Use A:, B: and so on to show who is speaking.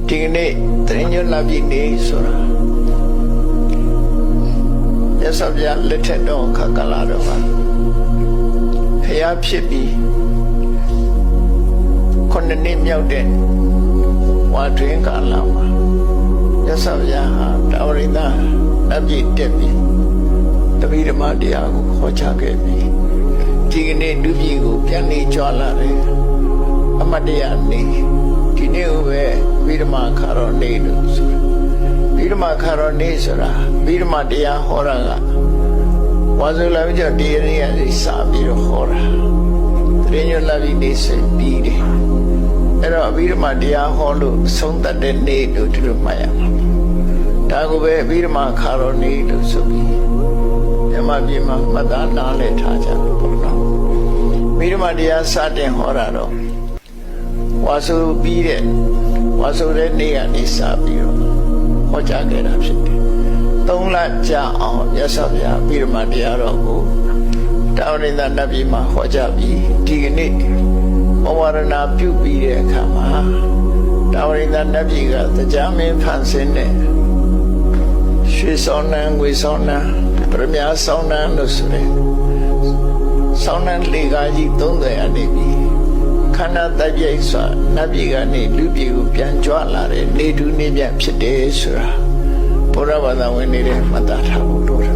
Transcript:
A: ဒီကနေ့တရင်ညလာပြီနေဆိုတာမြတ်စွာဘုရားလက်ထက်တော်ခါကလာတော့ပါဖျားဖြစ်ပြီးခုနှစ်နှစ်မြောက်တဲ့ဝါတွင်ကာလမှာမြတ်စွာဘုရားဟာတာဝရိန္ဒနတ်ပြည်တက်ပြီးတပိဓမ္မတရားကိုဟောကြားခဲ့ပြီးဒီကနေ့လူပြည်ကိုပြန်နေကြွလာတယ်အမတ်တရားနေဒီနေ့ပဲဗိဓမာခါရောနေလို့ဆိုဗိဓမာခါရောနေဆိုတာဗိဓမာတရားဟောတာကဝါစုလာပြီးတော့တရားရည်လေးစပြီးတော့ဟောတာတရင်ညလာပြီးနေစပြီးတယ်အဲ့တော့ဗိဓမာတရားဟောလို့ဆုံးသက်တဲ့နေ့လို့ဒီလိုမှတ်ရမှာဒါကိုပဲဗိဓမာခါရောနေလို့ဆိုပြီးမြန်မာပြည်မှာမှတ်သားနားလည်ထားကြလို့ပေါ့နော်ဗိဓမာတရားစတင်ဟောတာတော့ဝါစုပြီးတဲ့ဝါစုတဲ့နေ့ကနေစပြီးတော့ဟောကြားခဲ့တာဖြစ်တယ်3 လကြာအောင်မြတ်စွာဘုရားဗိဓမာတရားတော်ကိုတာဝရိန္ဒနတ်ပြည်မှာဟောကြားပြီးဒီကနေ့ဘဝရဏပြုပြီးတဲ့အခါမှာတာဝရိန္ဒနတ်ပြည်ကတရားမင်းဖန်ဆင်းတဲ့ရွှေဆောင်နှံငွေဆောင်နှံပရမညာဆောင်နှံလို့ဆိုတဲ့ဆောင်နှံလေကားကြီး30အနေပြီးခန္ဓာတိုက်ပြိတ်စွာနတ်ပြည်ကနေလူပြည်ကိုပြန်ကြွလာတဲ့နေတူနေမြတ်ဖြစ်တယ်ဆိုတာဘုရားဘာသာဝင်နေတဲ့မှတ်သားထားဖို့လိုတယ်